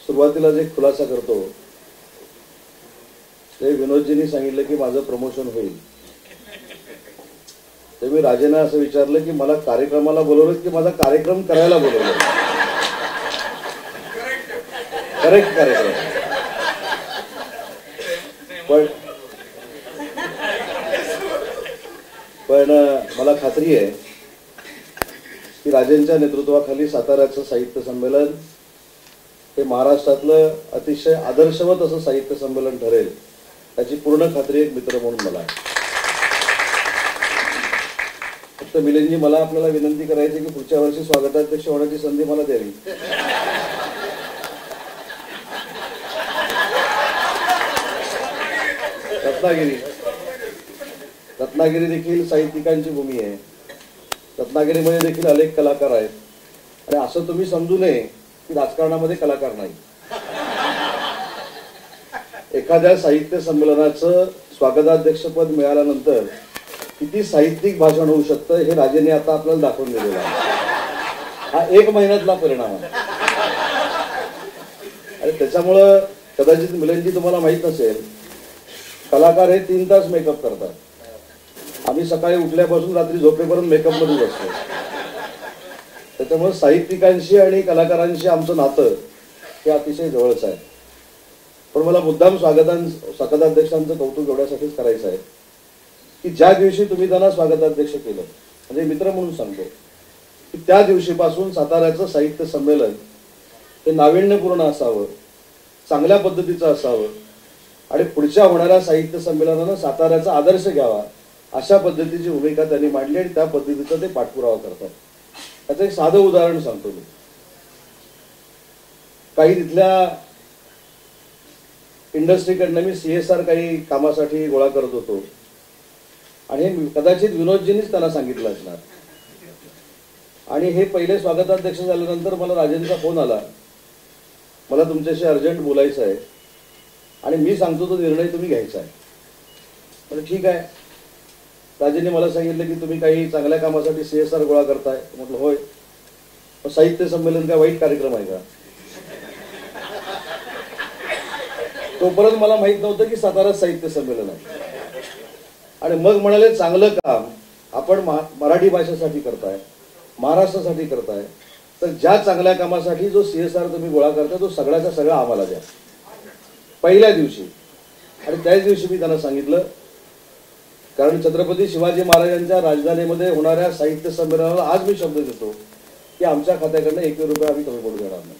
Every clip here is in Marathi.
सुरुवातीलाच एक खुलासा करतो. ते विनोदजींनी सांगितलं की माझं प्रमोशन होईल. ते मी राजेंना असं विचारलं की मला कार्यक्रमाला बोलवलं की माझा कार्यक्रम करायला बोलवलं. करेक्ट कार्यक्रम. पण मला खात्री आहे की राजेंच्या नेतृत्वाखाली साताऱ्याचं साहित्य संमेलन हे महाराष्ट्रातलं अतिशय आदर्शवत असं साहित्य संमेलन ठरेल याची पूर्ण खात्री एक मित्र म्हणून मला आहे. फक्त मिलिंदजी मला आपल्याला विनंती करायची की पुढच्या वर्षी स्वागताध्यक्ष होण्याची संधी मला द्यावी. रत्नागिरी देखील साहित्यिकांची भूमी आहे. रत्नागिरीमध्ये देखील अनेक कलाकार आहेत. आणि असं तुम्ही समजू नये की राजकारणामध्ये कलाकार नाही. एखाद्या साहित्य संमेलनाचं स्वागताध्यक्षपद मिळाल्यानंतर किती साहित्यिक भाषण होऊ शकतं हे राजेंनी आता आपल्याला दाखवून दिलेलं आहे. हा 1 महिन्यातला परिणाम आहे. आणि त्याच्यामुळं कदाचित मिलिंदजी तुम्हाला माहित नसेल, कलाकार हे 3 तास मेकअप करतात. आम्ही सकाळी उठल्यापासून रात्री झोपेपर्यंत मेकअप मध्येच असतो. त्याच्यामुळे साहित्यिकांशी आणि कलाकारांशी आमचं नातं हे अतिशय जवळच आहे. पण मला मुद्दाम स्वागताध्यक्षांचं कौतुक एवढ्यासाठीच करायचं आहे की ज्या दिवशी तुम्ही त्यांना स्वागताध्यक्ष केलं, म्हणजे मित्र म्हणून सांगतो की त्या दिवशीपासून साताऱ्याचं साहित्य संमेलन हे नाविन्यपूर्ण असावं, चांगल्या पद्धतीचं असावं आणि पुढच्या होणाऱ्या साहित्य संमेलनानं साताऱ्याचा आदर्श घ्यावा अशा पद्धतीची भूमिका त्यांनी मांडली आणि त्या पद्धतीचा ते पाठपुरावा करतात. त्याचं एक साधं उदाहरण सांगतो मी. काही तिथल्या इंडस्ट्रीकडनं मी CSR काही कामासाठी गोळा करत होतो आणि हे कदाचित विनोदजींनीच त्यांना सांगितलं असणार. आणि हे पहिले स्वागताध्यक्ष झाल्यानंतर मला राजेंचा फोन आला, मला तुमच्याशी अर्जंट बोलायचं आहे आणि मी सांगतो तो निर्णय तुम्ही घ्यायचा आहे. पण ठीक आहे. राजेंनी मला सांगितलं की तुम्ही काही चांगल्या कामासाठी CSR गोळा करताय. म्हटलं होय. साहित्य संमेलन काय वाईट कार्यक्रम आहे का? तोपर्यंत मला माहित नव्हतं की सातारा साहित्य संमेलन आहे. आणि मग म्हणाले चांगलं काम आपण मराठी भाषेसाठी करताय, महाराष्ट्रासाठी करताय, तर ज्या चांगल्या कामासाठी जो CSR तुम्ही गोळा करताय तो सगळ्याचा सगळा आम्हाला द्या पहिल्या दिवशी. आणि त्याच दिवशी मी त्यांना सांगितलं, कारण छत्रपती शिवाजी महाराजांच्या राजधानीमध्ये होणाऱ्या साहित्य संमेलनाला आज मी शब्द देतो की आमच्या खात्याकडनं 1 रुपया आम्ही कमी पडू देणार नाही.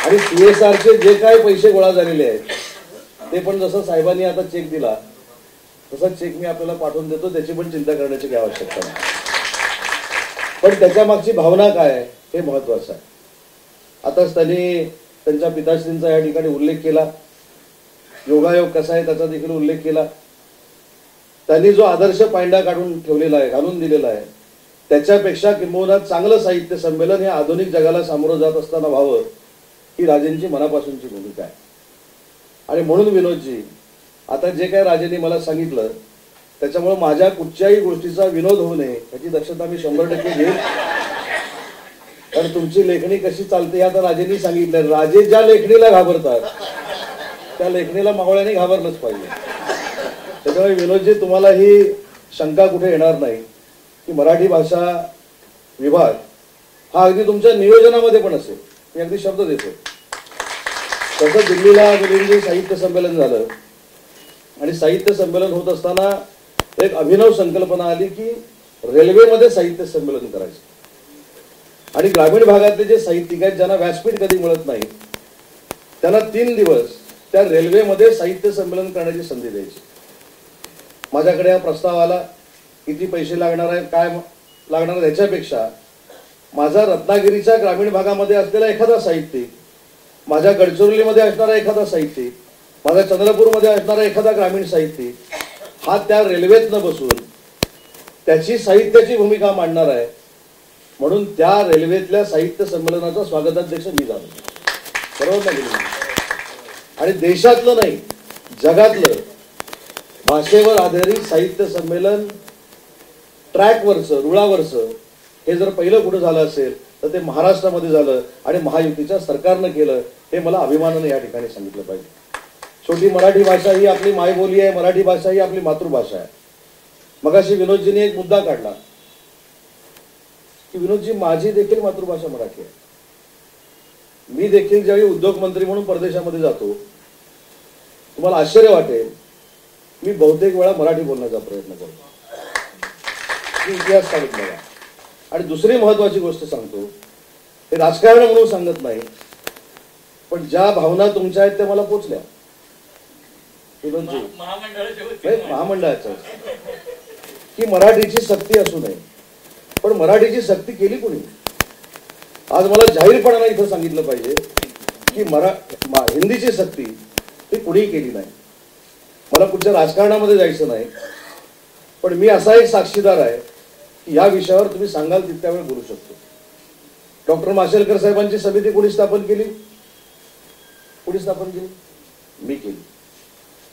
आणि CSRचे जे काही पैसे गोळा झालेले आहेत ते पण जसं साहेबांनी आता चेक दिला तसा चेक मी आपल्याला पाठवून देतो. त्याची पण चिंता करण्याची काही आवश्यकता नाही. पण त्याच्या मागची भावना काय आहे हे महत्वाचं आहे. आताच त्यांनी त्यांच्या पिताश्रींचा या ठिकाणी उल्लेख केला. योगायोग कसा आहे त्याचा देखील उल्लेख केला. त्यांनी जो आदर्श पायंडा काढून ठेवलेला आहे, घालून दिलेला आहे, त्याच्यापेक्षा किंबहुना चांगलं साहित्य संमेलन हे आधुनिक जगाला सामोरं जात असताना व्हावं ही राजेंची मनापासूनची भूमिका आहे. आणि म्हणून विनोदजी, आता जे काय राजेंनी मला सांगितलं त्याच्यामुळे माझ्या कुठच्याही गोष्टीचा विनोद होऊ नये याची दक्षता मी 100% घेईन. कारण तुमची लेखणी कशी चालते हे आता राजेंनी सांगितलं. राजे ज्या लेखणीला घाबरतात त्या लेखणीला मावळ्याने घाबरलंच पाहिजे. त्याच्यामुळे विनोदजी तुम्हाला ही शंका कुठे येणार नाही की मराठी भाषा विभाग हा अगदी तुमच्या नियोजनामध्ये पण असेल. मी अगदी शब्द देतो. तसं दिल्लीला मिलिंदजी साहित्य संमेलन झालं आणि साहित्य संमेलन होत असताना एक अभिनव संकल्पना आली की रेल्वेमध्ये साहित्य संमेलन करायचं. आणि ग्रामीण भागातले जे साहित्यिक आहेत ज्यांना व्यासपीठ कधी मिळत नाही त्यांना 3 दिवस त्या रेल्वेमध्ये साहित्य संमेलन करण्याची संधी द्यायची. माझ्याकडे हा प्रस्ताव आला. किती पैसे लागणार आहेत, काय लागणार याच्यापेक्षा माझा रत्नागिरीच्या ग्रामीण भागामध्ये असलेला एखादा साहित्यिक, माझ्या गडचिरोलीमध्ये असणारा एखादा साहित्यिक, माझ्या चंद्रपूरमध्ये असणारा एखादा ग्रामीण साहित्यिक हा त्या रेल्वेतनं बसून त्याची साहित्याची भूमिका मांडणार आहे. म्हणून त्या रेल्वेतल्या साहित्य संमेलनाचा स्वागताध्यक्ष मी झालो. बरोबर ना? आणि देशातलं नाही जगातलं भाषेवर आधारित साहित्य संमेलन ट्रॅकवरचं, रुळावरचं हे जर पहिलं कुठं झालं असेल तर ते महाराष्ट्रामध्ये झालं आणि महायुतीच्या सरकारनं केलं, हे मला अभिमानाने या ठिकाणी सांगितलं पाहिजे. छोटी मराठी भाषा ही आपली मायबोली आहे, मराठी भाषा ही आपली मातृभाषा आहे. मगाशी विनोदजींनी एक मुद्दा काढला की विनोदजी, माझी देखील मातृभाषा मराठी आहे. मी देखील ज्यावेळी उद्योग मंत्री म्हणून परदेशामध्ये जातो, तुम्हाला आश्चर्य वाटेल, मी बहुतेक वेळा मराठी बोलण्याचा प्रयत्न करतो. इतिहास काढत बघा. आणि दुसरी महत्वाची गोष्ट सांगतो, हे राजकारण म्हणून सांगत नाही, पण ज्या भावना तुमच्या आहेत त्या मला पोचल्या. महामंडळाच्या की मराठीची सक्ती असू नये, पण मराठीची सक्ती केली कोणी? आज मला जाहीरपणाने इथं सांगितलं पाहिजे की हिंदीची सक्ती ती कुणीही केली नाही. मला कुठच्या राजकारणामध्ये जायचं नाही, पण मी असा एक साक्षीदार आहे की या विषयावर तुम्ही सांगाल तितक्या वेळ बोलू शकतो. डॉक्टर माशेलकर साहेबांची समिती कोणी स्थापन केली? मी केली.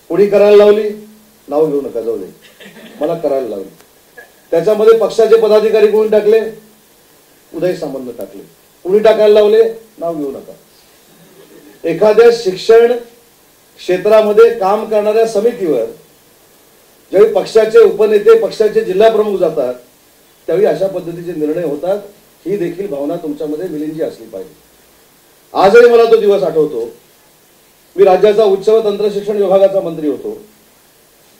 कोणी करायला लावली? नाव घेऊ नका, जाऊ दे, मला करायला लावली. त्याच्यामध्ये पक्षाचे पदाधिकारी कोणी टाकले? उदय सामंत टाकले. कुणी टाकायला लावले? नाव घेऊ नका. एखाद्या शिक्षण क्षेत्रामध्ये काम करणाऱ्या समितीवर ज्यावेळी पक्षाचे उपनेते, पक्षाचे जिल्हा प्रमुख जातात, त्यावेळी अशा पद्धतीचे निर्णय होतात. ही देखील भावना तुमच्यामध्ये मिलिंदजी असली पाहिजे. आजही मला तो दिवस आठवतो. मी राज्याचा उच्च व तंत्र शिक्षण विभागाचा मंत्री होतो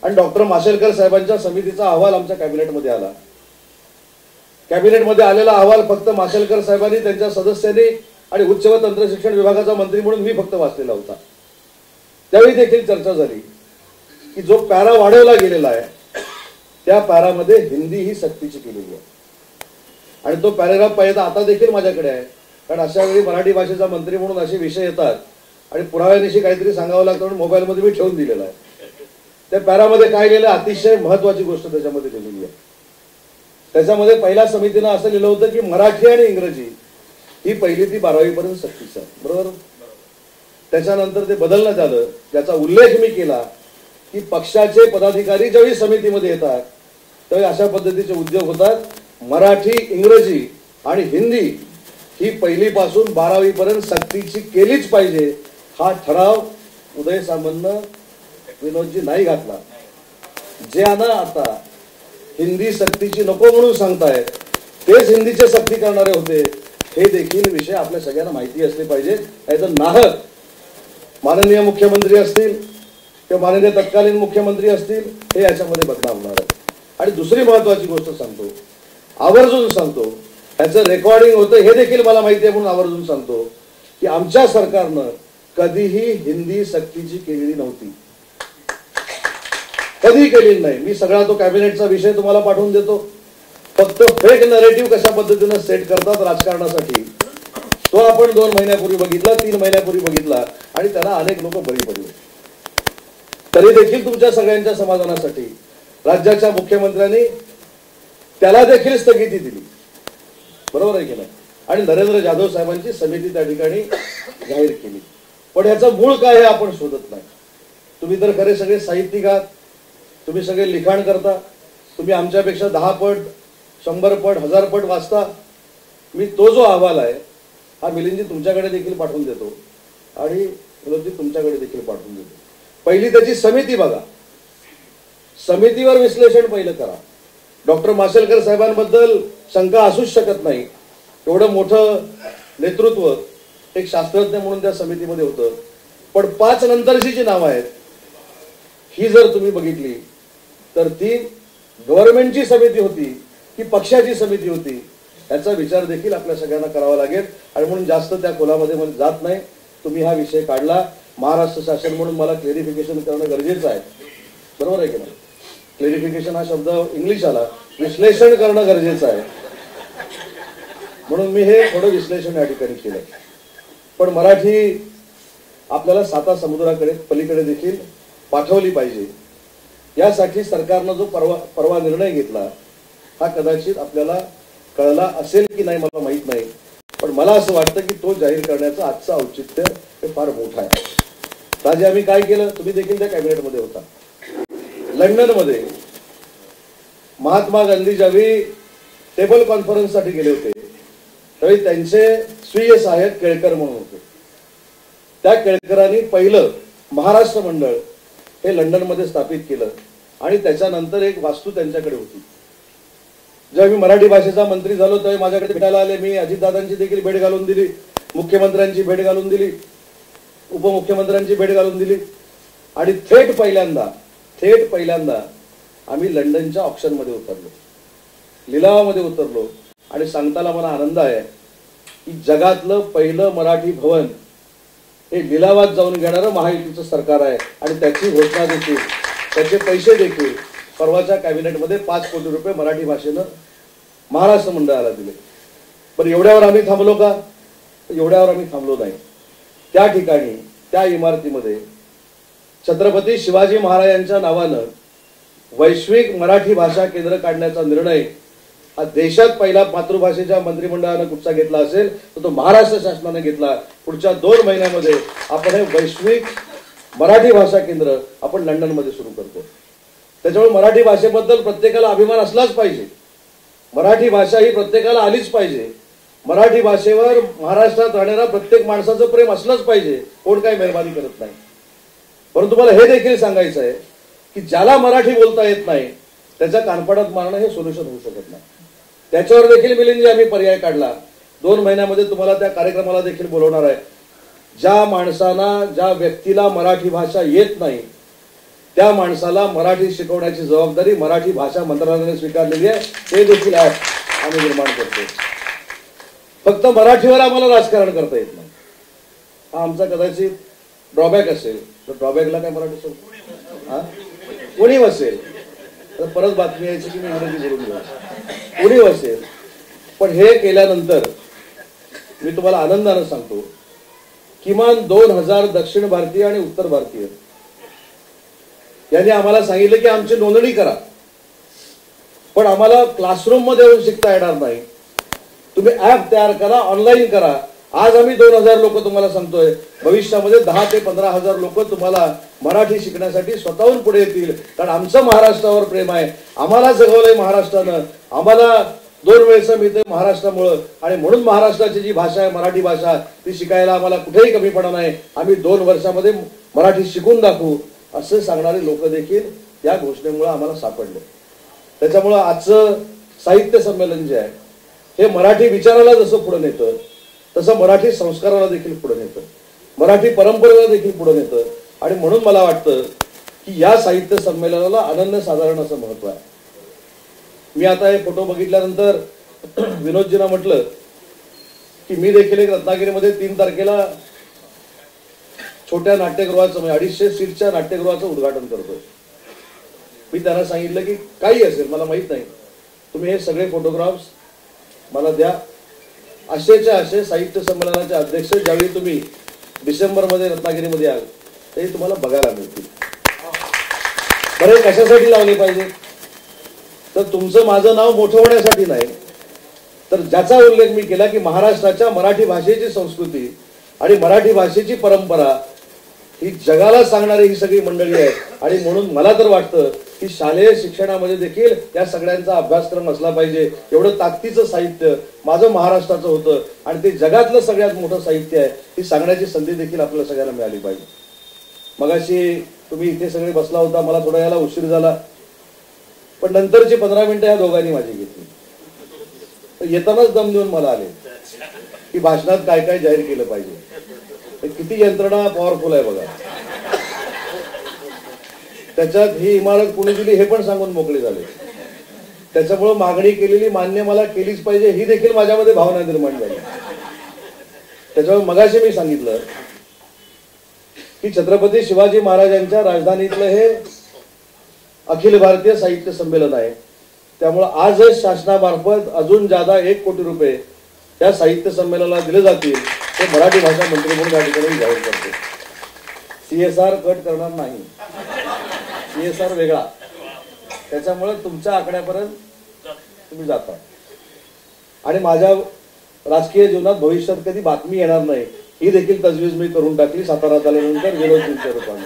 आणि डॉक्टर माशेलकर साहेबांच्या समितीचा अहवाल आमच्या कॅबिनेटमध्ये आला. कॅबिनेटमध्ये आलेला अहवाल फक्त माशेलकर साहेबांनी, त्यांच्या सदस्यांनी आणि उच्च व तंत्र शिक्षण विभागाचा मंत्री म्हणून मी फक्त वाचलेला होता. त्यावेळी देखील चर्चा झाली की जो पॅरा वाढवला गेलेला आहे त्या पॅरामध्ये हिंदी ही सक्तीची केलेली आहे. आणि तो पॅराग्राफ पाहिजे आता देखील माझ्याकडे आहे, कारण अशा वेळी मराठी भाषेचा मंत्री म्हणून असे विषय येतात आणि पुराव्यानिशी काहीतरी सांगावं लागतं म्हणून मोबाईलमध्ये मी ठेवून दिलेला आहे. त्या पॅरामध्ये काय लिहिलं, अतिशय महत्वाची गोष्ट त्याच्यामध्ये लिहिलेली आहे. त्याच्यामध्ये पहिल्या समितीनं असं लिहिलं होतं की मराठी आणि इंग्रजी ही 1ली ते 12वी पर्यंत सक्तीचं आहे. बरोबर. त्याच्यानंतर ते बदलण्यात आलं, ज्याचा उल्लेख मी केला की पक्षाचे पदाधिकारी ज्यावेळी समितीमध्ये येतात त्यावेळी अशा पद्धतीचे उद्योग होतात. मराठी, इंग्रजी आणि हिंदी ही 1ली पासून 12वी पर्यंत सक्तीची केलीच पाहिजे. हा ठराव उदय सामंतनं, विनोदजी नाही घातला. जे आता हिंदी सक्तीची नको म्हणून सांगतायत तेच हिंदीची सक्ती करणारे होते, हे देखील विषय आपल्या सगळ्यांना माहिती असले पाहिजे. नाहीतर नाहक माननीय मुख्यमंत्री असतील किंवा माननीय तत्कालीन मुख्यमंत्री असतील हे याच्यामध्ये बदनाम होणार आहे. आणि दुसरी महत्वाची गोष्ट सांगतो, आवर्जून सांगतो, याचं रेकॉर्डिंग होतं हे देखील मला माहिती आहे म्हणून आवर्जून सांगतो की आमच्या सरकारनं कधीही हिंदी सक्तीची केलेली नव्हती, कधी केलेली नाही. मी सगळा तो कॅबिनेटचा विषय तुम्हाला पाठवून देतो. फक्त फेक नरेटिव्ह कशा पद्धतीनं सेट करतात राजकारणासाठी तो आपण 2 महिन्यापूर्वी बघितला, 3 महिन्यापूर्वी बघितला आणि त्याला अनेक लोक बळी पडले. तरी देखील तुमच्या सगळ्यांच्या समाधानासाठी राज्याच्या मुख्यमंत्र्यांनी त्याला देखील स्थगिती दिली. बरोबर आहे की नाही? आणि नरेंद्र जाधव साहेबांची समिती त्या ठिकाणी जाहीर केली. पण ह्याचं मूळ काय हे आपण शोधत नाही. तुम्ही तर खरे सगळे साहित्यिक आहात, तुम्ही सगळे लिखाण करता, तुम्ही आमच्यापेक्षा 10 पट, 100 पट, 1000 पट वाचता. मी तो जो अहवाल आहे हा मिलिंदजी तुमच्याकडे देखील पाठवून देतो आणि विनोदजी तुमच्याकडे देखील पाठवून देतो. पहिली त्याची समिती बघा, समितीवर विश्लेषण पहिलं करा. डॉक्टर माशेलकर साहेबांबद्दल शंका असूच शकत नाही, एवढं मोठं नेतृत्व एक शास्त्रज्ञ म्हणून त्या समितीमध्ये होतं. पण 5 नंतरची जी नावं आहेत ही जर तुम्ही बघितली तर ती गव्हर्नमेंटची समिती होती की पक्षाची समिती होती, याचा विचार देखील आपल्या सगळ्यांना करावा लागेल. आणि म्हणून जास्त त्या खोलामध्ये जात नाही. तुम्ही हा विषय काढला, महाराष्ट्र शासन म्हणून मला क्लेरिफिकेशन करणं गरजेचं आहे. बरोबर आहे की नाही? क्लेरिफिकेशन हा शब्द इंग्लिश आला, विश्लेषण करणं गरजेचं आहे, म्हणून मी हे थोडं विश्लेषण या ठिकाणी केलं. पण मराठी आपल्याला 7 समुद्राकडे पलीकडे देखील पाठवली पाहिजे. यासाठी सरकारनं जो परवा निर्णय घेतला हा कदाचित आपल्याला कळला असेल की नाही मला माहित नाही, पण मला असं वाटतं की तो जाहीर करण्याचं आजचं औचित्य हे फार मोठं आहे. राजे आम्ही काय केलं, तुम्ही देखील त्या कॅबिनेटमध्ये होता. लंडनमध्ये महात्मा गांधी ज्यावेळी टेबल कॉन्फरन्ससाठी गेले होते त्यावेळी त्यांचे स्वीय सहाय्यक केळकर म्हणून होते. त्या केळकरांनी पहिलं महाराष्ट्र मंडळ हे लंडनमध्ये स्थापित केलं आणि त्याच्यानंतर एक वास्तू त्यांच्याकडे होती. जेव्हा मी मराठी भाषेचा मंत्री झालो तेव्हा माझ्याकडे भेटायला आले. मी अजितदादांची देखील भेट घालून दिली, मुख्यमंत्र्यांची भेट घालून दिली, उपमुख्यमंत्र्यांची भेट घालून दिली आणि थेट पहिल्यांदा आम्ही लंडनच्या ऑक्शनमध्ये उतरलो, लिलावामध्ये उतरलो आणि सांगताना मला आनंद आहे की जगातलं पहिलं मराठी भवन हे लिलावात जाऊन घेणारं महायुतीचं सरकार आहे आणि त्याची घोषणा देखील, त्याचे पैसे देखील परवाच्या कॅबिनेटमध्ये 5 कोटी रुपये मराठी भाषेनं महाराष्ट्र मंडळाला दिले. पण एवढ्यावर आम्ही थांबलो का? एवढ्यावर आम्ही थांबलो नाही. त्या ठिकाणी त्या इमारतीमध्ये छत्रपती शिवाजी महाराजांच्या नावानं वैश्विक मराठी भाषा केंद्र काढण्याचा निर्णय हा देशात पहिला मातृभाषेच्या मंत्रिमंडळानं कुठचा घेतला असेल तर तो महाराष्ट्र शासनाने घेतला. पुढच्या 2 महिन्यामध्ये आपण हे वैश्विक मराठी भाषा केंद्र आपण लंडनमध्ये सुरू करतो. त्याच्यामुळे मराठी भाषेबद्दल प्रत्येकाला अभिमान असलाच पाहिजे. मराठी भाषा ही प्रत्येकाला आलीच पाहिजे. मराठी भाषेवर महाराष्ट्रात राहणाऱ्या प्रत्येक माणसाचं प्रेम असलंच पाहिजे. कोण काही मेहरबानी करत नाही. परंतु मला हे देखील सांगायचं आहे की ज्याला मराठी बोलता येत नाही त्याच्या कानपडात मारणं हे सोल्युशन होऊ शकत नाही. त्याच्यावर देखील मिलिंदजी आम्ही पर्याय काढला. 2 महिन्यामध्ये तुम्हाला त्या कार्यक्रमाला देखील बोलवणार आहे. ज्या माणसाला, ज्या व्यक्तीला मराठी भाषा येत नाही त्या माणसाला मराठी शिकवण्याची जबाबदारी मराठी भाषा मंत्रालयाने स्वीकारलेली आहे. ते देखील ऍप आम्ही निर्माण करतो. फक्त मराठीवर आम्हाला राजकारण करता येत नाही. हा आमचा कदाचित ड्रॉबॅक असेल. तर ड्रॉबॅकला काय मराठी शब्द उणीव असेल तर परत बातमी यायची की मी इंग्रजी बोलून घेऊ, उणीव असेल. पण हे केल्यानंतर मी तुम्हाला आनंदानं सांगतो किमान 2000 दक्षिण भारतीय आणि उत्तर भारतीय यांनी आम्हाला सांगितलं की आमची नोंदणी करा, पण आम्हाला क्लासरूम मध्ये येऊन शिकता येणार नाही. तुम्ही ऍप तयार करा, ऑनलाईन करा. आज आम्ही 2000 लोक तुम्हाला सांगतोय, भविष्यामध्ये 10 ते 15,000 लोक तुम्हाला मराठी शिकण्यासाठी स्वतःहून पुढे येतील. कारण आमचं महाराष्ट्रावर प्रेम आहे. आम्हाला जगवलंय महाराष्ट्रानं. आम्हाला 2 वेळचं मिळतंय महाराष्ट्रामुळं आणि म्हणून महाराष्ट्राची जी भाषा आहे मराठी भाषा ती शिकायला आम्हाला कुठेही कमीपणा नाही. आम्ही 2 वर्षामध्ये मराठी शिकून दाखवू असे सांगणारे लोक देखील या घोषणेमुळे आम्हाला सापडले. त्याच्यामुळं आजचं साहित्य संमेलन जे आहे हे मराठी विचाराला जसं पुढे नेतं तसं मराठी संस्काराला देखील पुढे नेतं, मराठी परंपरेला देखील पुढे नेतं. आणि म्हणून मला वाटतं की या साहित्य संमेलनाला अनन्यसाधारण असं महत्व आहे. मी आता हे फोटो बघितल्यानंतर विनोदजींना म्हटलं की मी देखील एक रत्नागिरीमध्ये 3 तारखेला छोट्या नाट्यगृहाचं म्हणजे 250 सीटच्या नाट्यगृहाचं उद्घाटन करतोय. मी त्यांना सांगितलं की काही असेल मला माहित नाही, तुम्ही हे सगळे फोटोग्राफ्स मला द्या. असेच्या असे साहित्य संमेलनाचे अध्यक्ष ज्यावेळी तुम्ही डिसेंबरमध्ये रत्नागिरीमध्ये याल ते तुम्हाला बघायला मिळतील. बरे कशासाठी लावले पाहिजे तर तुमचं माझं नाव मोठं होण्यासाठी नाही, तर ज्याचा उल्लेख मी केला की महाराष्ट्राच्या मराठी भाषेची संस्कृती आणि मराठी भाषेची परंपरा ही जगाला सांगणारी ही सगळी मंडळी आहे. आणि म्हणून मला तर वाटतं की शालेय शिक्षणामध्ये देखील या सगळ्यांचा अभ्यासक्रम असला पाहिजे. एवढं ताकदीचं साहित्य माझं महाराष्ट्राचं होतं आणि ते जगातलं सगळ्यात मोठं साहित्य आहे ही सांगण्याची संधी देखील आपल्याला सगळ्यांना मिळाली पाहिजे. मगाशी तुम्ही इथे सगळे बसला होता, मला थोडा यायला उशीर झाला, पण नंतरची 15 मिनिटं या दोघांनी माझी घेतली. तर येतानाच दम देऊन मला आले की भाषणात काय काय जाहीर केलं पाहिजे. किती यंत्रणा पॉवरफुल आहे बघा. त्याच्यात ही इमारत कुणी दिली हे पण सांगून मोकळे झाले. त्याच्यामुळे मागणी केलेली मान्य मला केलीच पाहिजे ही देखील माझ्यामध्ये भावना निर्माण झाली. त्याच्यामुळे मगाशी मी सांगितलं की छत्रपती शिवाजी महाराजांच्या राजधानीतलं हे अखिल भारतीय साहित्य संमेलन आहे. त्यामुळे आजच शासनामार्फत अजून ज्यादा 1 कोटी रुपये या साहित्य संमेलनाला दिले जातील ते मराठी भाषा मंत्री म्हणून या ठिकाणी जाहीर करतो. CSR कट करणार नाही, CSR वेगळा. त्याच्यामुळे तुमच्या आकड्यापर्यंत तुम्ही जाता आणि माझ्या राजकीय जीवनात भविष्यात कधी बातमी येणार नाही ही देखील तजवीज मी करून टाकली साताऱ्यात आल्यानंतर विनोदजींच्या रूपाने.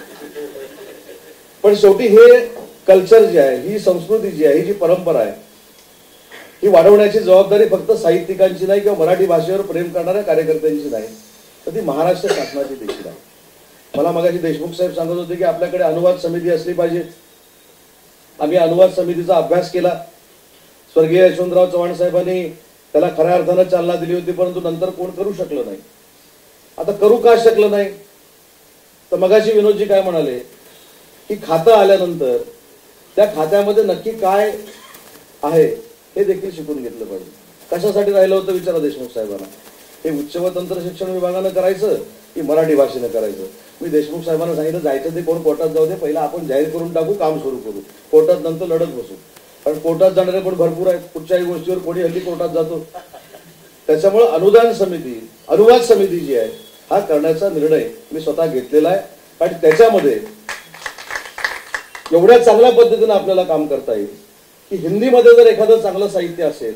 पण शेवटी हे कल्चर जे आहे, ही संस्कृती जी आहे, ही जी परंपरा आहे ही वाढवण्याची जबाबदारी फक्त साहित्यिकांची नाही किंवा मराठी भाषेवर प्रेम करणाऱ्या कार्यकर्त्यांची नाही, तर ती महाराष्ट्र शासनाची देखील आहे. मला मगाशी देशमुख साहेब सांगत होते की आपल्याकडे अनुवाद समिती असली पाहिजे. आम्ही अनुवाद समितीचा अभ्यास केला. स्वर्गीय यशवंतराव चव्हाण साहेबांनी त्याला खऱ्या अर्थानं चालना दिली होती, परंतु नंतर कोण करू शकलं नाही. आता करू का शकलं नाही, तर मगाशी विनोदजी काय म्हणाले की खातं आल्यानंतर त्या खात्यामध्ये नक्की काय आहे हे देखील शिकून घेतलं पाहिजे. कशासाठी राहिलं होतं विचारा देशमुख साहेबांना. हे उच्च व तंत्र शिक्षण विभागानं करायचं की मराठी भाषेनं करायचं. मी देशमुख साहेबांना सांगितलं जायचं ते कोण कोर्टात जाऊ दे, पहिला आपण जाहीर करून टाकू, काम सुरू करू, कोर्टात नंतर लढत बसू. कारण कोर्टात जाणारे पण भरपूर आहेत. कुठच्याही गोष्टीवर कोणी हल्ली कोर्टात जातो. त्याच्यामुळे अनुवाद समिती जी आहे हा करण्याचा निर्णय मी स्वतः घेतलेला आहे. आणि त्याच्यामध्ये एवढ्या चांगल्या पद्धतीने आपल्याला काम करता येईल की हिंदीमध्ये जर एखादं चांगलं साहित्य असेल,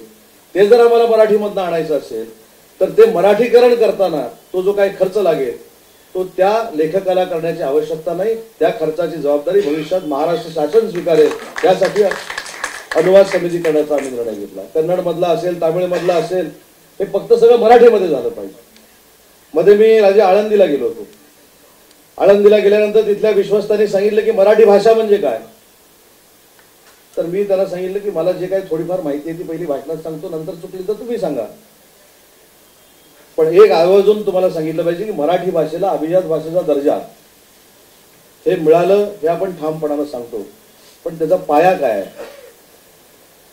ते जर आम्हाला मराठीमधनं आणायचं असेल, तर ते मराठीकरण करताना तो जो काही खर्च लागेल तो त्या लेखकाला करण्याची आवश्यकता नाही. त्या खर्चाची जबाबदारी भविष्यात महाराष्ट्र शासन स्वीकारेल. यासाठी अनुवाद समिती करण्याचा आम्ही निर्णय घेतला. कन्नडमधला असेल, तामिळमधला असेल, हे फक्त सगळं मराठीमध्ये झालं पाहिजे. मध्ये मी राजे आळंदीला गेलो होतो. आळंदीला गेल्यानंतर तिथल्या विश्वस्तांनी सांगितलं की मराठी भाषा म्हणजे काय. तर मी त्याला सांगितलं की मला जे काही थोडीफार माहिती आहे ती पहिली भाषणात सांगतो, नंतर चुकली तर तुम्ही सांगा. पण एक आवर्जून तुम्हाला सांगितलं पाहिजे की मराठी भाषेला अभिजात भाषेचा दर्जा हे मिळालं हे आपण ठामपणानं सांगतो, पण त्याचा पाया काय आहे.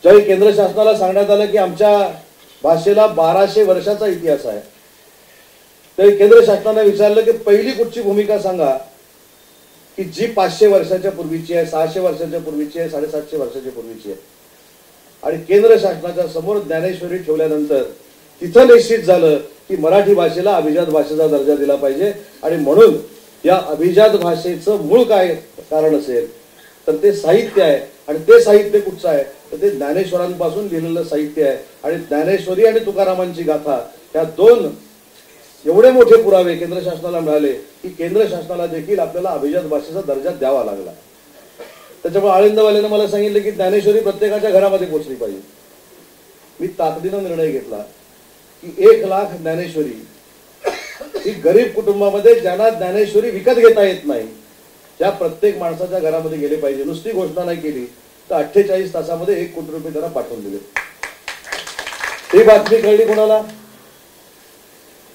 ज्यावेळी केंद्र शासनाला सांगण्यात आलं की आमच्या भाषेला 1200 वर्षाचा इतिहास आहे, त्यावेळी केंद्र शासनाने विचारलं की पहिली कुठची भूमिका सांगा की जी 500 वर्षाच्या पूर्वीची आहे, 600 वर्षाच्या पूर्वीची आहे, 750 वर्षाच्या पूर्वीची आहे. आणि केंद्र शासनाच्या समोर ज्ञानेश्वरी ठेवल्यानंतर तिथं निश्चित झालं की मराठी भाषेला अभिजात भाषेचा दर्जा दिला पाहिजे. आणि म्हणून या अभिजात भाषेचं मूळ काय कारण असेल तर ते साहित्य आहे. आणि ते साहित्य कुठचं आहे तर ते ज्ञानेश्वरांपासून लिहिलेलं साहित्य आहे. आणि ज्ञानेश्वरी आणि तुकारामांची गाथा या दोन एवढे मोठे पुरावे केंद्र शासनाला मिळाले की केंद्र शासनाला देखील आपल्याला अभिजात भाषेचा दर्जा द्यावा लागला. त्याच्यामुळे आळंदवाल्यानं मला सांगितलं की ज्ञानेश्वरी प्रत्येकाच्या घरामध्ये पोहोचली पाहिजे. मी तातडीनं निर्णय घेतला की 1 लाख ज्ञानेश्वरी ही गरीब कुटुंबामध्ये ज्यांना ज्ञानेश्वरी विकत घेता येत नाही त्या प्रत्येक माणसाच्या घरामध्ये गेले पाहिजे. नुसती घोषणा नाही केली तर 48 तासामध्ये 1 कोटी रुपये त्यांना पाठवून दिले. ही बातमी कळली कोणाला.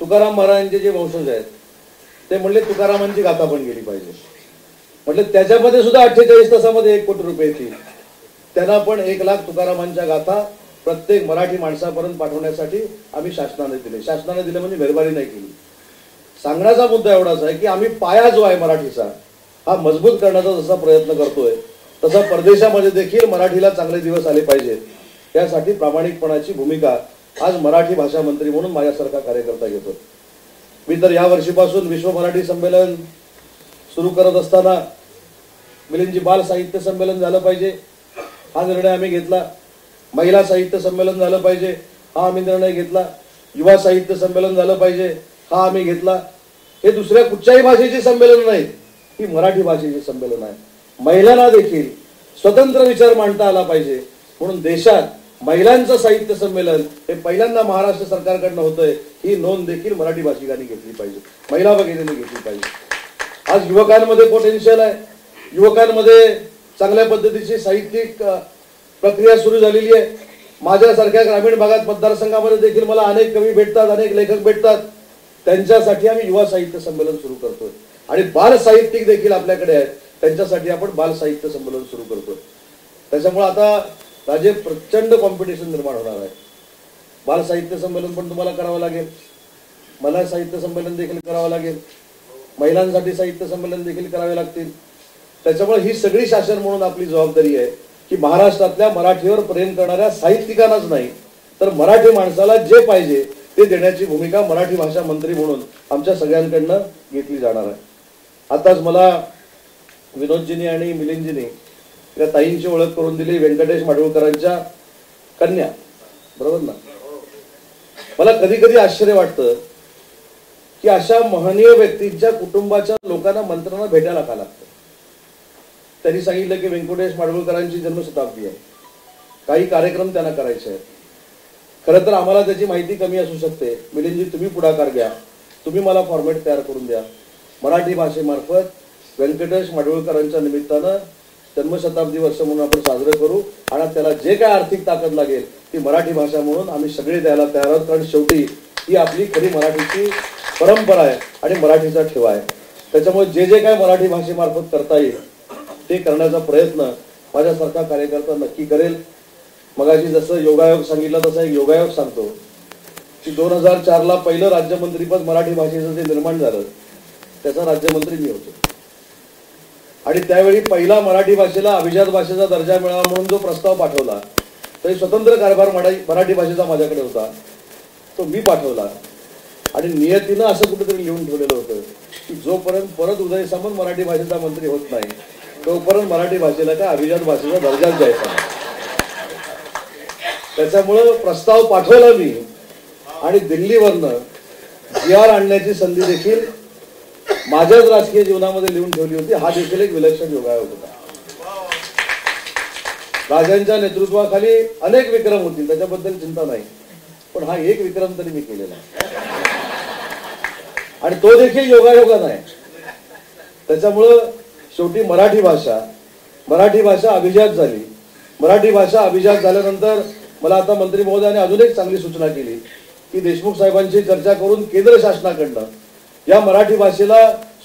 तुकाराम महाराजांचे जे वंशज आहेत ते म्हणले तुकारामांची गाथा पण गेली पाहिजे. म्हटलं त्याच्यामध्ये सुद्धा 48 तासामध्ये 1 कोटी रुपये येतील. त्यांना पण 1 लाख तुकारामांच्या गाथा प्रत्येक मराठी माणसापर्यंत पाठवण्यासाठी आम्ही शासनाने दिले म्हणजे मेहरबानी नाही केली. सांगण्याचा मुद्दा एवढाच आहे की आम्ही पाया जो आहे मराठीचा हा मजबूत करण्याचा जसा प्रयत्न करतोय तसा परदेशामध्ये देखील मराठीला चांगले दिवस आले पाहिजेत. यासाठी प्रामाणिकपणाची भूमिका आज मराठी भाषा मंत्री म्हणून माझ्यासारखा कार्यकर्ता घेतो. मी तर या वर्षीपासून विश्व मराठी संमेलन सुरू करत असताना मिलिंदजी बाल साहित्य संमेलन झालं पाहिजे हा निर्णय आम्ही घेतला. महिला साहित्य संमेलन झालं पाहिजे हा आम्ही निर्णय घेतला. युवा साहित्य संमेलन झालं पाहिजे हा आम्ही घेतला. हे दुसऱ्या कुठच्याही भाषेचे संमेलन नाही, ही मराठी भाषेचे संमेलन आहे. महिलांना देखील स्वतंत्र विचार मांडता आला पाहिजे म्हणून देशात महिलांचं साहित्य संमेलन हे पहिल्यांदा महाराष्ट्र सरकारकडनं होतंय. ही नोंद देखील मराठी भाषिकांनी घेतली पाहिजे, महिला भगिनींनी घेतली पाहिजे. आज युवकांमध्ये पोटेन्शियल आहे. युवकांमध्ये चांगल्या पद्धतीची साहित्यिक प्रक्रिया सुरू झालेली आहे. माझ्यासारख्या ग्रामीण भागात मतदारसंघामध्ये देखील मला अनेक कवी भेटतात, अनेक लेखक भेटतात. त्यांच्यासाठी आम्ही युवा साहित्य संमेलन सुरू करतोय. आणि बाल साहित्यिक देखील आपल्याकडे आहेत, त्यांच्यासाठी आपण बाल साहित्य संमेलन सुरू करतोय. त्याच्यामुळे आता राजे प्रचंड कॉम्पिटिशन निर्माण होणार आहे. बाल साहित्य संमेलन पण तुम्हाला करावं लागेल, मला साहित्य संमेलन देखील करावं लागेल, महिलांसाठी साहित्य संमेलन देखील करावे लागतील. त्याच्यामुळे ही सगळी शासन म्हणून आपली जबाबदारी आहे की महाराष्ट्रातल्या मराठीवर प्रेम करणाऱ्या साहित्यिकांनाच नाही तर मराठी माणसाला जे पाहिजे ते देण्याची भूमिका मराठी भाषा मंत्री म्हणून आमच्या सगळ्यांकडनं घेतली जाणार आहे. आताच मला विनोदजींनी आणि मिलिंदजींनी या ताईंची ओळख करून दिली, व्यंकटेश माडगूळकरांच्या कन्या, बरोबर ना. मला कधी कधी आश्चर्य वाटतं की अशा महनीय व्यक्तींच्या कुटुंबाच्या लोकांना मंत्र्यांना भेटायला का लागतं. त्यांनी सांगितलं की व्यंकटेश माडगूळकरांची जन्मशताब्दी आहे, काही कार्यक्रम त्यांना करायचे आहेत. खरं तर आम्हाला त्याची माहिती कमी असू शकते. मिलिंदजी, तुम्ही पुढाकार घ्या, तुम्ही मला फॉर्मॅट तयार करून द्या. मराठी भाषेमार्फत व्यंकटेश माडगूळकरांच्या निमित्तानं जन्मशताब्दी वर्ष म्हणून आपण साजरं करू आणि त्याला जे काय आर्थिक ताकद लागेल ती मराठी भाषा म्हणून आम्ही सगळे द्यायला तयार आहोत. कारण शेवटी ही आपली खरी मराठीची परंपरा आहे आणि मराठीचा ठेवा आहे. त्याच्यामुळे जे जे काय मराठी भाषेमार्फत करता येईल ते करण्याचा प्रयत्न माझ्यासारखा कार्यकर्ता नक्की करेल. मगाशी जसं योगायोग सांगितलं तसा एक योगायोग सांगतो की 2004ला पहिलं राज्यमंत्रीपद मराठी भाषेचं जे निर्माण झालं त्याचा राज्यमंत्री मी होतो. आणि त्यावेळी पहिला मराठी भाषेला अभिजात भाषेचा दर्जा मिळावा म्हणून जो प्रस्ताव पाठवला तरी स्वतंत्र कारभार मराठी भाषेचा माझ्याकडे होता, तो मी पाठवला. आणि नियतीनं असं कुठेतरी लिहून ठेवलेलं होतं की जोपर्यंत परत उदय सामंत मराठी भाषेचा मंत्री होत नाही तोपर्यंत मराठी भाषेला काय अभिजात भाषेचा दर्जाच द्यायचा नाही. त्याच्यामुळं प्रस्ताव पाठवला मी आणि दिल्लीवरनं GR आणण्याची संधी देखील माझ्याच राजकीय जीवनामध्ये लिहून ठेवली होती. हा देखील एक विलक्षण योगायोग होता. राजांच्या नेतृत्वाखाली अनेक विक्रम होतील, त्याच्याबद्दल चिंता नाही, पण हा एक विक्रम तरी मी केलेला आणि तो देखील योगायोगानं आहे. त्याच्यामुळं शेवटी मराठी भाषा अभिजात झाली. मराठी भाषा अभिजात झाल्यानंतर मला आता मंत्री महोदयाने अजून एक चांगली सूचना केली की देशमुख साहेबांची चर्चा करून केंद्र शासनाकडनं या मराठी भाषेला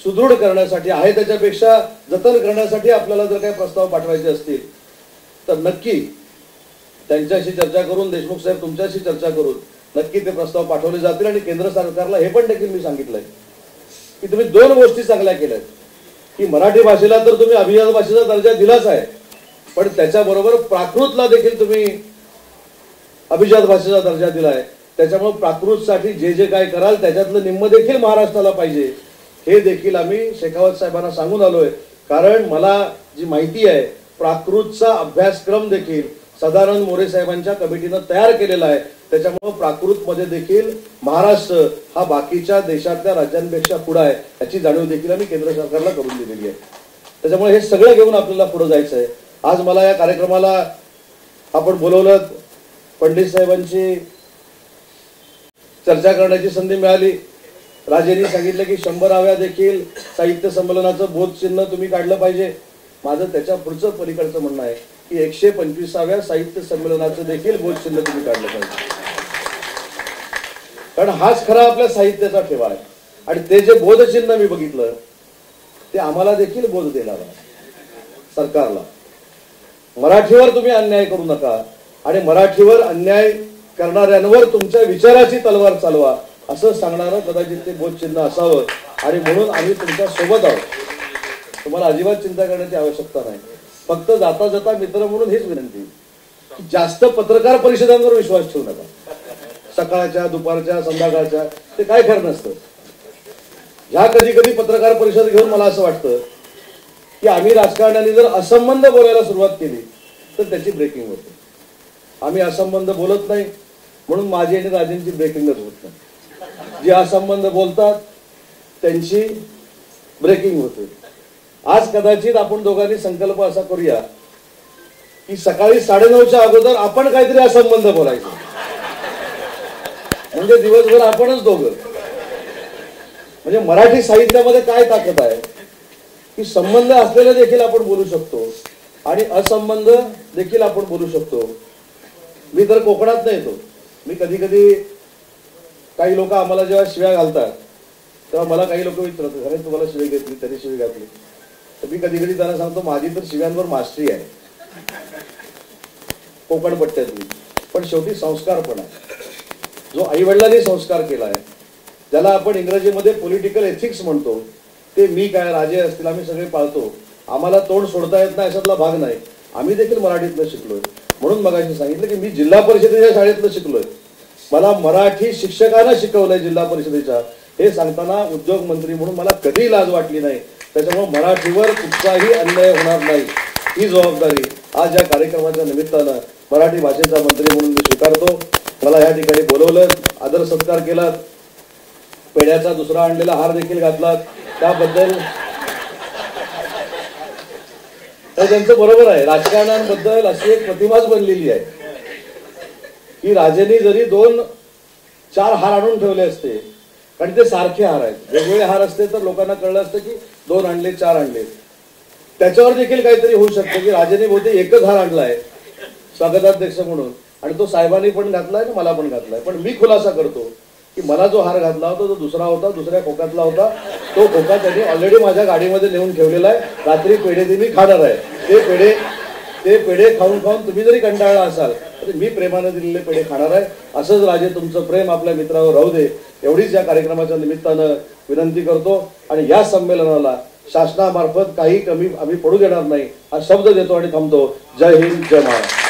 सुदृढ करण्यासाठी आहे त्याच्यापेक्षा जतन करण्यासाठी आपल्याला जर काही प्रस्ताव पाठवायचे असतील तर नक्की त्यांच्याशी चर्चा करून, देशमुख साहेब तुमच्याशी चर्चा करून नक्की ते प्रस्ताव पाठवले जातील. आणि केंद्र सरकारला हे पण देखील मी सांगितलंय की तुम्ही दोन गोष्टी चांगल्या केल्यात की मराठी भाषेला तर तुम्ही अभिजात भाषेचा दर्जा दिलाच आहे, पण त्याच्याबरोबर प्राकृतला देखील तुम्ही अभिजात भाषेचा दर्जा दिलाय. त्याच्यामुळे प्राकृतसाठी जे जे काय कराल त्याच्यातलं निम्म देखील महाराष्ट्राला पाहिजे हे देखील आम्ही शेखावत साहेबांना सांगून आलोय. कारण मला जी माहिती आहे प्राकृतचा अभ्यासक्रम देखील सदानंद मोरे साहेबांच्या कमिटीनं तयार केलेला आहे. त्याच्यामुळे प्राकृतमध्ये देखील महाराष्ट्र हा बाकीच्या देशातल्या राज्यांपेक्षा पुढे आहे याची जाणीव देखील आम्ही केंद्र सरकारला करून दिलेली आहे. त्याच्यामुळे हे सगळं घेऊन आपल्याला पुढे जायचं आहे. आज मला या कार्यक्रमाला आपण बोलवलं, पंडित साहेबांची चर्चा करण्याची संधी मिळाली. राजेंनी सांगितलं की 100व्या देखील साहित्य संमेलनाचं बोधचिन्ह तुम्ही काढलं पाहिजे. माझं त्याच्या पुढचं पलीकडचं म्हणणं आहे की 125व्या साहित्य संमेलनाचं देखील बोधचिन्ह तुम्ही काढलं पाहिजे. कारण हाच खरा आपल्या साहित्याचा ठेवा आहे. आणि ते जे बोधचिन्ह मी बघितलं ते आम्हाला देखील बोध देणार आहे. सरकारला मराठीवर तुम्ही अन्याय करू नका आणि मराठीवर अन्याय करणाऱ्यांवर तुमच्या विचाराची तलवार चालवा असं सांगणारं कदाचित ते बोधचिन्ह असावं. आणि म्हणून आम्ही तुमच्या सोबत आहोत. तुम्हाला अजिबात चिंता करण्याची आवश्यकता नाही. फक्त जाता जाता मित्र म्हणून हेच विनंती की जास्त पत्रकार परिषदांवर विश्वास ठेवू नका. सकाळच्या, दुपारच्या, संध्याकाळच्या ते काय खरं नसतं. ह्या कधी कधी पत्रकार परिषद घेऊन मला असं वाटतं की आम्ही राजकारण्यांनी जर असंबंध बोलायला सुरुवात केली तर त्याची ब्रेकिंग होते. आम्ही असंबंध बोलत नाही म्हणून माझी आणि राजेंची ब्रेकिंगच होत नाही. जे असंबंध बोलतात त्यांची ब्रेकिंग होते. आज कदाचित आपण दोघांनी संकल्प असा करूया की सकाळी 9:30च्या अगोदर आपण काहीतरी असंबंध बोलायचं, म्हणजे दिवसभर आपणच दोघं. म्हणजे मराठी साहित्यामध्ये काय ताकद आहे की संबंध असलेले देखील आपण बोलू शकतो आणि असंबंध देखील आपण बोलू शकतो. मी तर कोकणात नाही येतो. मी कधी कधी काही लोक आम्हाला जेव्हा शिव्या घालतात तेव्हा मला काही लोक विचारतात, अरे तुम्हाला शिवी घेतली तरी शिवी घातली. तर मी कधी कधी त्यांना सांगतो माझी तर शिव्यांवर मास्टरी आहे कोकण पट्ट्यातली. पण शेवटी संस्कार पण आहे. जो आई वडिलांनी संस्कार केला आहे, ज्याला आपण इंग्रजीमध्ये पॉलिटिकल एथिक्स म्हणतो, ते मी काय राजे असतील आम्ही सगळे पाळतो. आम्हाला तोंड सोडता येत नाही अशातला भाग नाही. आम्ही देखील मराठीतलं शिकलोय. म्हणून मगाशी सांगितलं की मी जिल्हा परिषदेच्या शाळेतलं शिकलोय. मला मराठी शिक्षकांना शिकवलंय जिल्हा परिषदेच्या. हे सांगताना उद्योग मंत्री म्हणून मला कधीही लाज वाटली नाही. त्याच्यामुळे मराठीवर कुठचाही अन्याय होणार नाही ही जबाबदारी आज या कार्यक्रमाच्या निमित्तानं मराठी भाषेचा मंत्री म्हणून मी स्वीकारतो. मला या ठिकाणी बोलवलं, आदर सत्कार केला, पेढ्याचा दुसरा आणलेला हार देखील घातला, त्याबद्दल त्यांचं बरोबर आहे. राजकारण्यांबद्दल अशी एक प्रतिमाच बनलेली आहे की राजेंनी जरी 2-4 हार आणून ठेवले असते, कारण ते सारखे हार आहेत, वेगवेगळे हार असते तर लोकांना कळलं असतं की 2 आणले 4 आणले, त्याच्यावर देखील काहीतरी होऊ शकतं की राजेंनी बहुतेक एकच हार आणलाय स्वागताध्यक्ष म्हणून, आणि तो साहेबांनी पण घातलाय आणि मला पण घातलाय. पण मी खुलासा करतो की मला जो हार घातला होता तो दुसरा होता, दुसऱ्या खोक्यातला होता. तो खोका त्यांनी ऑलरेडी माझ्या गाडीमध्ये नेऊन ठेवलेला आहे. रात्री पेढे ते मी खाणार आहे. ते पेढे खाऊन खाऊन तुम्ही जरी कंटाळला असाल तर मी प्रेमाने दिलेले पेढे खाणार आहे. असंच राजे तुमचं प्रेम आपल्या मित्रावर राहू दे, एवढीच या कार्यक्रमाच्या निमित्तानं विनंती करतो. आणि या संमेलनाला शासनामार्फत काही कमी आम्ही पडू देणार नाही हा शब्द देतो आणि थांबतो. जय हिंद, जय महाराष्ट्र.